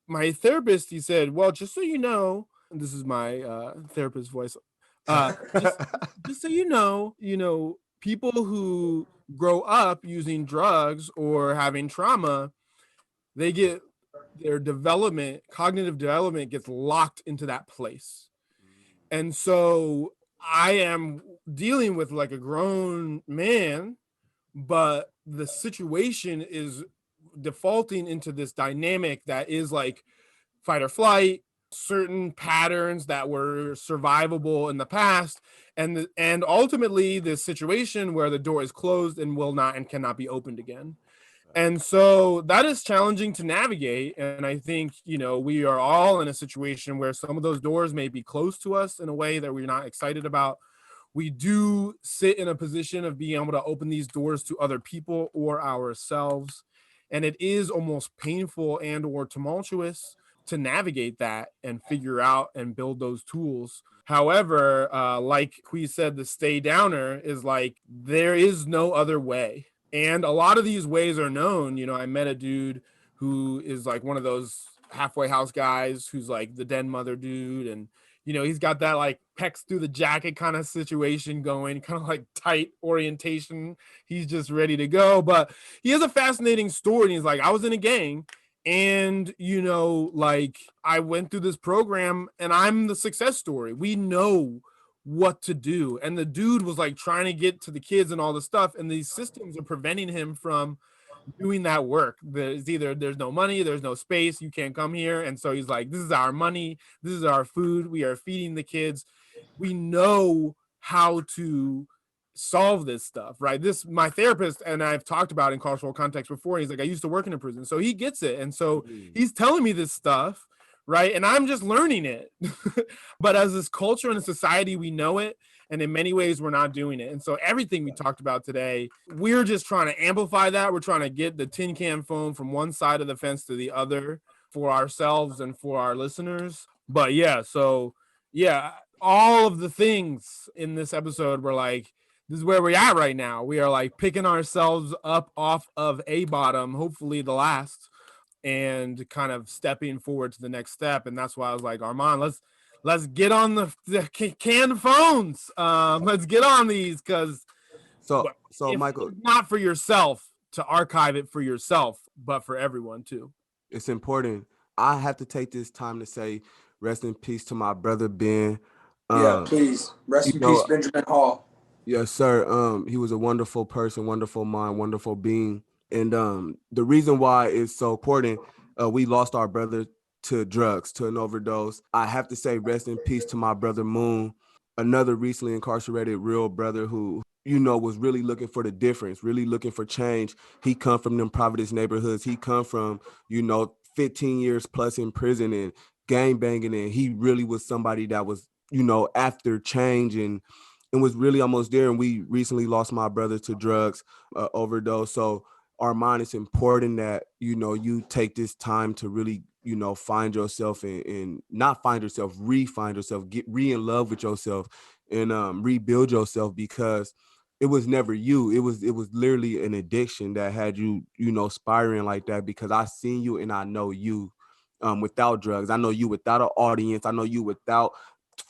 my therapist, he said, well, just so you know, and this is my therapist voice. Just, just so people who grow up using drugs or having trauma, they get their cognitive development gets locked into that place. And so I am dealing with like a grown man, but the situation is defaulting into this dynamic that is like fight or flight, certain patterns that were survivable in the past, and ultimately this situation where the door is closed and will not and cannot be opened again. And so that is challenging to navigate. And I think, we are all in a situation where some of those doors may be closed to us in a way that we're not excited about. We do sit in a position of being able to open these doors to other people or ourselves. And it is almost painful and or tumultuous to navigate that and figure out and build those tools. However, like Queaz said, the stay downer is like, there is no other way. And a lot of these ways are known. I met a dude who is like one of those halfway house guys who's like the den mother dude. And, he's got that like pecs through the jacket kind of situation going, kind of like tight orientation. He's just ready to go. But he has a fascinating story. And he's like, I was in a gang. And, like I went through this program and I'm the success story. We know what to do. And the dude was like trying to get to the kids and all the stuff. And these systems are preventing him from doing that work. There's no money, there's no space, you can't come here. And so he's like, this is our money, this is our food, we are feeding the kids. We know how to solve this stuff, right? My therapist and I've talked about in cultural context before. He's like, I used to work in a prison, so he gets it. And so he's telling me this stuff, right? And I'm just learning it. But as this culture and a society, we know it. And in many ways, we're not doing it. And so everything we talked about today, we're just trying to amplify that. We're trying to get the tin can phone from one side of the fence to the other for ourselves and for our listeners. But yeah, all of the things in this episode were like, this is where we're at right now. We are like picking ourselves up off of a bottom, hopefully the last, and kind of stepping forward to the next step. And that's why I was like, Armon, let's get on the canned phones. Let's get on these, because so Michael, not for yourself to archive it for yourself, but for everyone too. It's important. I have to take this time to say rest in peace to my brother Ben. Please rest in peace, Benjamin Hall. Yes, sir. He was a wonderful person, wonderful mind, wonderful being. And the reason why it's so important, we lost our brother to drugs, to an overdose. I have to say rest in peace to my brother Moon, another recently incarcerated real brother who, was really looking for the difference, really looking for change. He come from them Providence neighborhoods. He come from, 15 years plus in prison and gang banging. And he really was somebody that was, after change and was really almost there. And we recently lost my brother to drugs, overdose. So Armon, it's important that, you take this time to really, find yourself and not find yourself, re-find yourself, get in love with yourself and rebuild yourself, because it was never you. It was literally an addiction that had you, spiraling like that, because I seen you and I know you without drugs. I know you without an audience. I know you without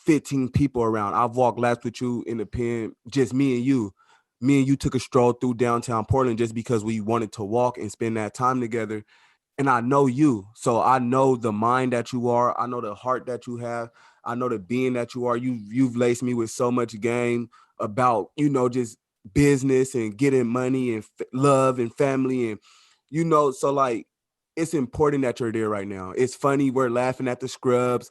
15 people around. I've walked laps with you in the pen, just me and you. Me and you took a stroll through downtown Portland just because we wanted to walk and spend that time together. And I know you. So I know the mind that you are. I know the heart that you have. I know the being that you are. You've laced me with so much game about, just business and getting money and love and family. And, so like, it's important that you're there right now. It's funny. We're laughing at the scrubs,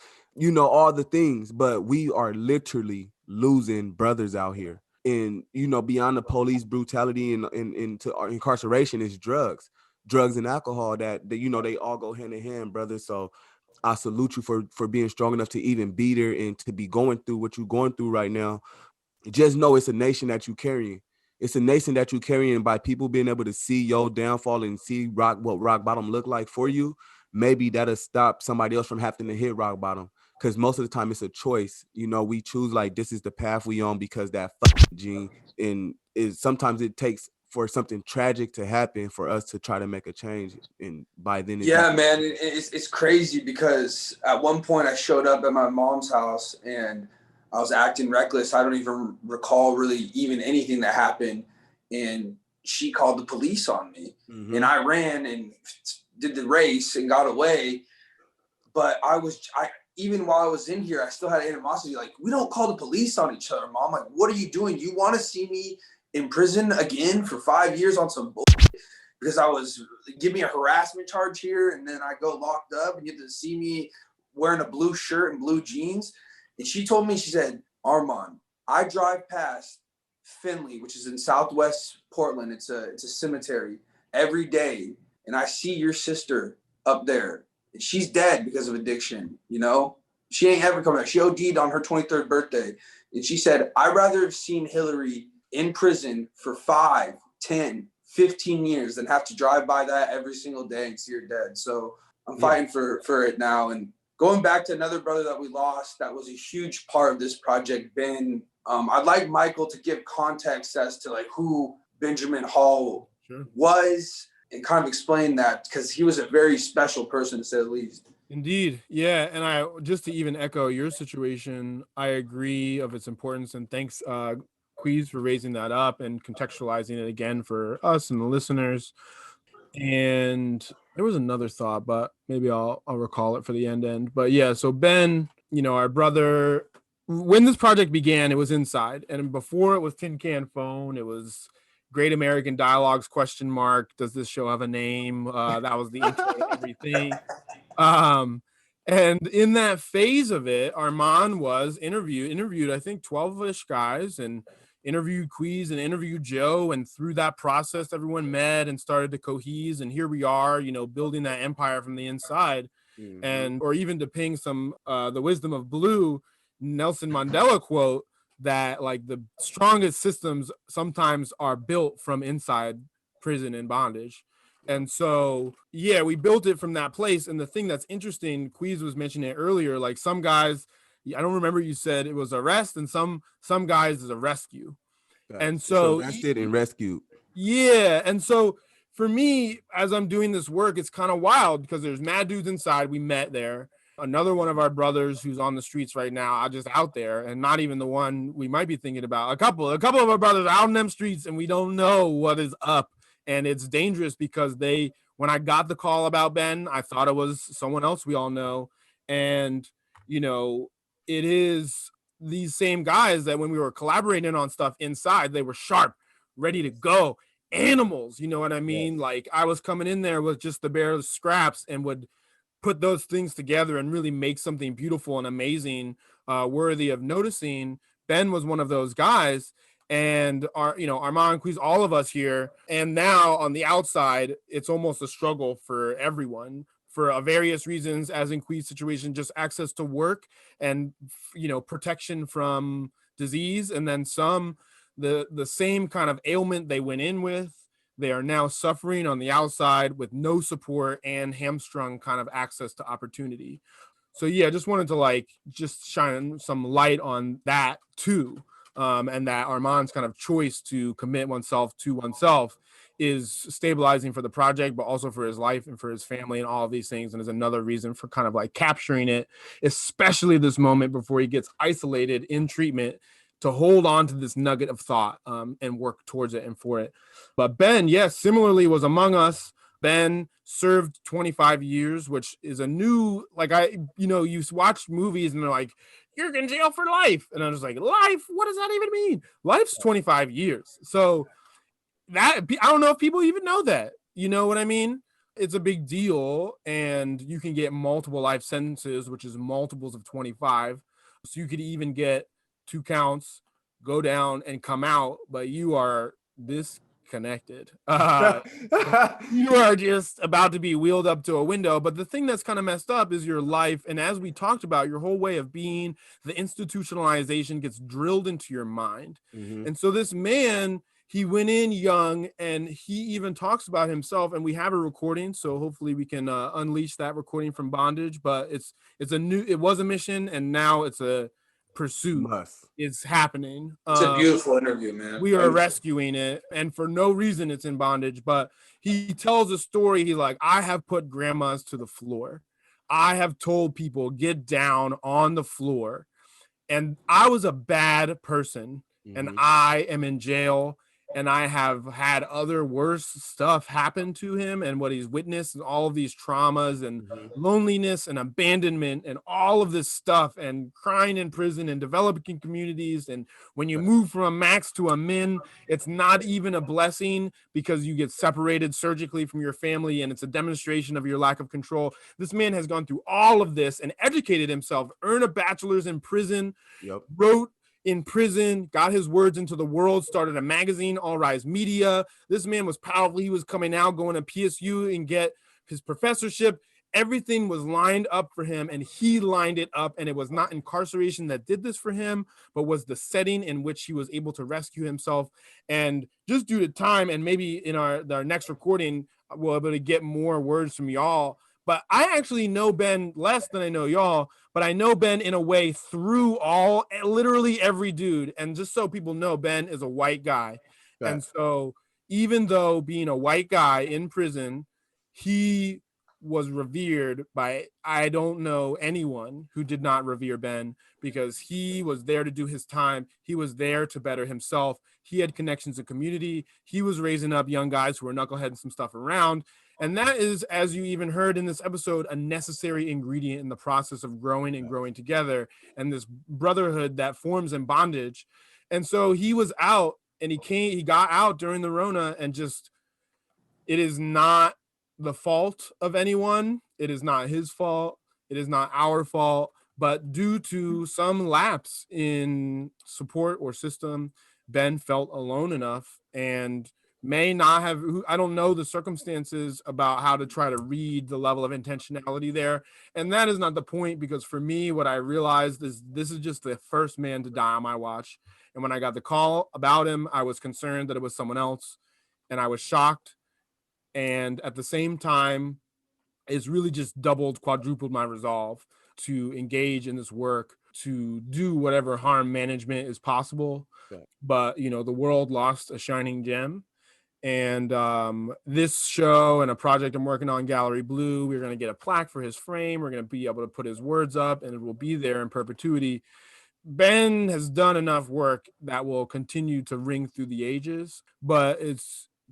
all the things, but we are literally losing brothers out here. And, beyond the police brutality and to our incarceration is drugs and alcohol that they all go hand in hand, brother. So I salute you for being strong enough to even be there and to be going through what you're going through right now. Just know it's a nation that you carrying. it's a nation that you carry, and by people being able to see your downfall and see what rock bottom look like for you, maybe that'll stop somebody else from having to hit rock bottom. Because most of the time it's a choice. You know, we choose like this is the path we on because that gene, and sometimes it takes for something tragic to happen for us to try to make a change. And by then, man, it's crazy because at one point I showed up at my mom's house and I was acting reckless. I don't even recall really even anything that happened. And she called the police on me. Mm-hmm. And I ran and did the race and got away. But even while I was in here, I still had animosity. Like, we don't call the police on each other, Mom. Like, what are you doing? You want to see me in prison again for 5 years on some bullshit? Because give me a harassment charge here, and then I go locked up, and you have to see me wearing a blue shirt and blue jeans. And she told me, she said, Armon, I drive past Finley, which is in Southwest Portland. It's a cemetery every day, and I see your sister up there. She's dead because of addiction, you know? She ain't ever coming back. She OD'd on her 23rd birthday. And she said, I'd rather have seen Hillary in prison for 5, 10, 15 years than have to drive by that every single day and see her dead. So I'm fighting for it now. And going back to another brother that we lost, that was a huge part of this project, Ben. I'd like Michael to give context as to like who Benjamin Hall was, and kind of explain that, because he was a very special person, to say the least. Indeed. Yeah. And I just to even echo your situation, I agree of its importance. And thanks, Queaz, for raising that up and contextualizing it again for us and the listeners. And there was another thought, but maybe I'll recall it for the end. But yeah, so Ben, you know, our brother, when this project began, it was inside. And before it was Tin Can Phone, it was Great American Dialogues ? Does this show have a name? That was the intro to everything. And in that phase of it, Armon was interviewed, I think 12-ish guys, and interviewed Queaz and interviewed Joe. And through that process, everyone met and started to cohese. And here we are, you know, building that empire from the inside. Mm-hmm. And, or even to ping some, the wisdom of Blue, Nelson Mandela quote, that like the strongest systems sometimes are built from inside prison and bondage. And so, yeah, we built it from that place. And the thing that's interesting, Queaz was mentioning it earlier, like some guys, I don't remember, you said it was arrest, and some guys is a rescue. And so arrested and rescued. Yeah. And so for me, as I'm doing this work, it's kind of wild because there's mad dudes inside. We met there. Another one of our brothers who's on the streets right now, just out there, and not even the one we might be thinking about. A couple of our brothers out in them streets, and we don't know what is up. And it's dangerous because when I got the call about Ben, I thought it was someone else we all know. And, you know, it is these same guys that when we were collaborating on stuff inside, they were sharp, ready to go. Animals, you know what I mean? Yeah. Like I was coming in there with just the bare scraps and would put those things together and really make something beautiful and amazing, worthy of noticing. Ben was one of those guys, and Armon, Queaz, all of us here. And now on the outside, it's almost a struggle for everyone for various reasons, as in Queaz's situation, just access to work and, you know, protection from disease. And then some, the same kind of ailment they went in with, they are now suffering on the outside with no support and hamstrung kind of access to opportunity. So yeah, I just wanted to just shine some light on that too. And that Armon's kind of choice to commit oneself to oneself is stabilizing for the project, but also for his life and for his family and all of these things. And is another reason for kind of like capturing it, especially this moment before he gets isolated in treatment, to hold on to this nugget of thought and work towards it and for it. But Ben, yes, similarly was among us. Ben served 25 years, which is a new, you watch movies and they're like, you're in jail for life. And I'm just like, life? What does that even mean? Life's 25 years. So that, I don't know if people even know that. You know what I mean? It's a big deal. And you can get multiple life sentences, which is multiples of 25. So you could even get 2 counts, go down and come out, but you are disconnected. You are just about to be wheeled up to a window. But the thing that's kind of messed up is your life. And as we talked about, your whole way of being, the institutionalization gets drilled into your mind. Mm-hmm. And so this man, he went in young, and he even talks about himself, and we have a recording, so hopefully we can unleash that recording from bondage. But it was a mission, and now it's a pursuit. It's happening. It's a beautiful interview, man. We are rescuing it, and for no reason it's in bondage. But he tells a story. He's like, I have put grandmas to the floor. I have told people, get down on the floor. And I was a bad person, and I am in jail, and I have had other worse stuff happen to him, and what he's witnessed, and all of these traumas and loneliness and abandonment and all of this stuff, and crying in prison and developing communities. And when you move from a max to a min, it's not even a blessing because you get separated surgically from your family, and it's a demonstration of your lack of control. This man has gone through all of this and educated himself, earned a bachelor's in prison, wrote in prison, got his words into the world, started a magazine, All Rise Media. This man was powerful. He was coming out, going to PSU and get his professorship. Everything was lined up for him, and he lined it up. And it was not incarceration that did this for him, but was the setting in which he was able to rescue himself. And just due to time, and maybe in our next recording, we'll be able to get more words from y'all. But I actually know Ben less than I know y'all, but I know Ben in a way through literally every dude. And just so people know, Ben is a white guy. Right. And so even though being a white guy in prison, he was revered by, I don't know anyone who did not revere Ben, because he was there to do his time. He was there to better himself. He had connections to community. He was raising up young guys who were knuckleheading some stuff around. And that is, as you even heard in this episode, a necessary ingredient in the process of growing and growing together, and this brotherhood that forms in bondage. And so he was out, and he got out during the Rona, and just, it is not the fault of anyone. It is not his fault. It is not our fault, but due to some lapse in support or system, Ben felt alone enough, and may not have, I don't know the circumstances about how to try to read the level of intentionality there. And that is not the point, because for me, what I realized is this is just the first man to die on my watch. And when I got the call about him, I was concerned that it was someone else, and I was shocked. And at the same time, it's really just quadrupled my resolve to engage in this work, to do whatever harm management is possible. Okay. But, the world lost a shining gem. And this show and a project I'm working on, Gallery Blue, we're going to get a plaque for his frame. We're going to be able to put his words up, and it will be there in perpetuity. Ben has done enough work that will continue to ring through the ages, but it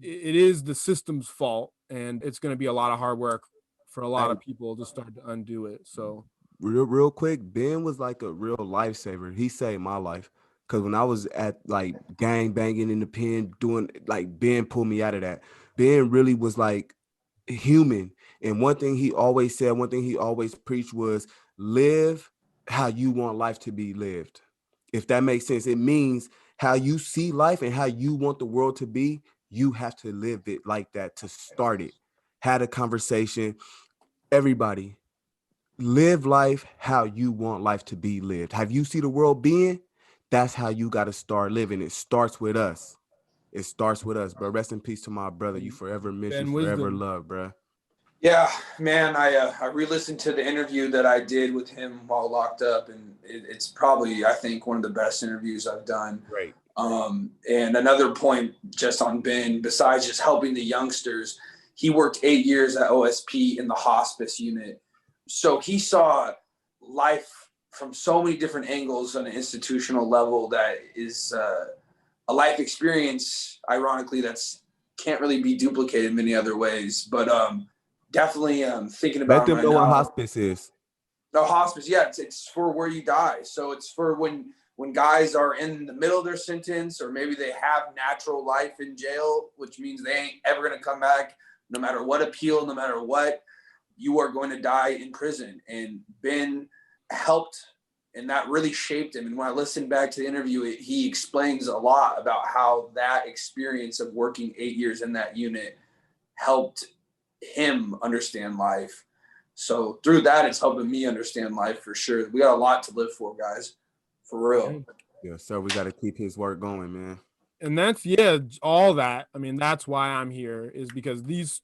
is the system's fault, and it's going to be a lot of hard work for a lot of people to start to undo it. So real quick, Ben was like a real lifesaver. He saved my life. Because when I was at like gang banging in the pen, Ben pulled me out of that. Ben really was like human. And one thing he always said, one thing he always preached was live how you want life to be lived. If that makes sense, it means how you see life and how you want the world to be, you have to live it like that to start it. Had a conversation. Everybody, live life how you want life to be lived. Have you see the world being? That's how you got to start living. It starts with us. It starts with us, bro. Rest in peace to my brother. You forever miss, you forever love, bro. Yeah, man. I re-listened to the interview that I did with him while locked up, and it's probably, I think, one of the best interviews I've done. Great. And another point just on Ben, besides just helping the youngsters, he worked 8 years at OSP in the hospice unit. So he saw life from so many different angles on an institutional level that is a life experience, ironically, that's can't really be duplicated many other ways. But definitely thinking about let them know what hospice is. No, hospice, yeah, it's for where you die. So it's for when guys are in the middle of their sentence, or maybe they have natural life in jail, which means they ain't ever going to come back, no matter what appeal, no matter what, you are going to die in prison. And Ben helped, and that really shaped him. And when I listened back to the interview, he explains a lot about how that experience of working 8 years in that unit helped him understand life. So through that, it's helping me understand life for sure. We got a lot to live for, guys, for real. Yeah, sir. We got to keep his work going, man. And that's, yeah, all that. I mean, that's why I'm here, is because this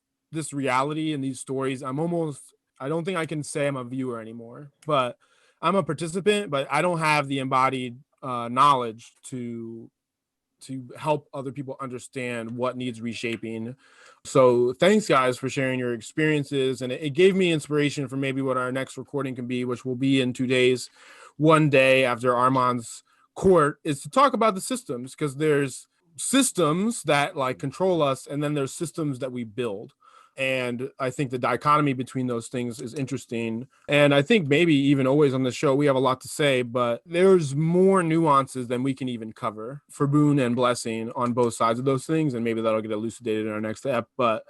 reality and these stories, I don't think I can say I'm a viewer anymore, but I'm a participant, but I don't have the embodied knowledge to help other people understand what needs reshaping. So thanks, guys, for sharing your experiences. And it gave me inspiration for maybe what our next recording can be, which will be in 2 days, one day after Armon's court, is to talk about the systems, because there's systems that like control us, and then there's systems that we build. And I think the dichotomy between those things is interesting. And I think maybe even always on the show, we have a lot to say, but there's more nuances than we can even cover for boon and blessing on both sides of those things. And maybe that'll get elucidated in our next step. But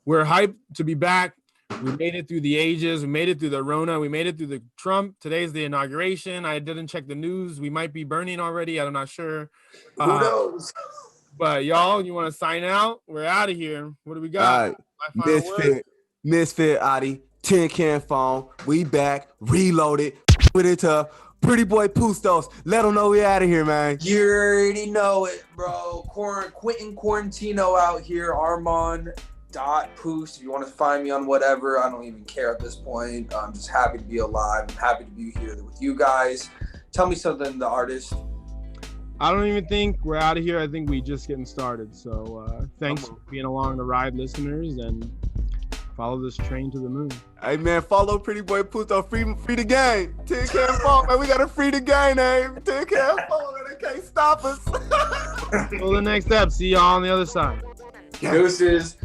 we're hyped to be back. We made it through the ages. We made it through the Rona. We made it through the Trump. Today's the inauguration. I didn't check the news. We might be burning already. I'm not sure. Who knows? But y'all, you want to sign out? We're out of here. What do we got? All right. Misfit, Adi, tin can phone. We back, reloaded, with it tough. Pretty boy Pustos. Let them know we out of here, man. You already know it, bro. Quentin Quarantino out here. Armon.Poost. If you want to find me on whatever, I don't even care at this point. I'm just happy to be alive. I'm happy to be here with you guys. Tell me something, the artist. I don't even think we're out of here. I think we just getting started. So thanks for being along the ride, listeners, and follow this train to the moon. Hey, man, follow Pretty Boy Pusto. Free the gang. Tin can phone, man. We got to free the gang, man. Tin can phone, man. They can't stop us. Till the next step. See y'all on the other side. Deuces.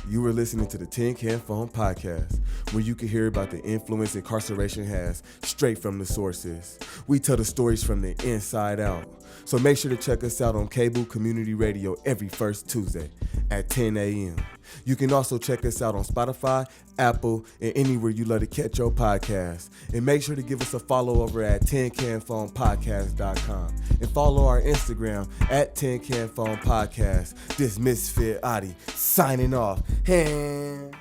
You were listening to the Tin Can Phone podcast, where you can hear about the influence incarceration has straight from the sources. We tell the stories from the inside out. So make sure to check us out on cable community radio every first Tuesday at 10 a.m. You can also check us out on Spotify, Apple, and anywhere you love to catch your podcast. And make sure to give us a follow over at tincanphonepodcast.com. And follow our Instagram at tincanphonepodcast. This Misfit Adi signing off. Hey.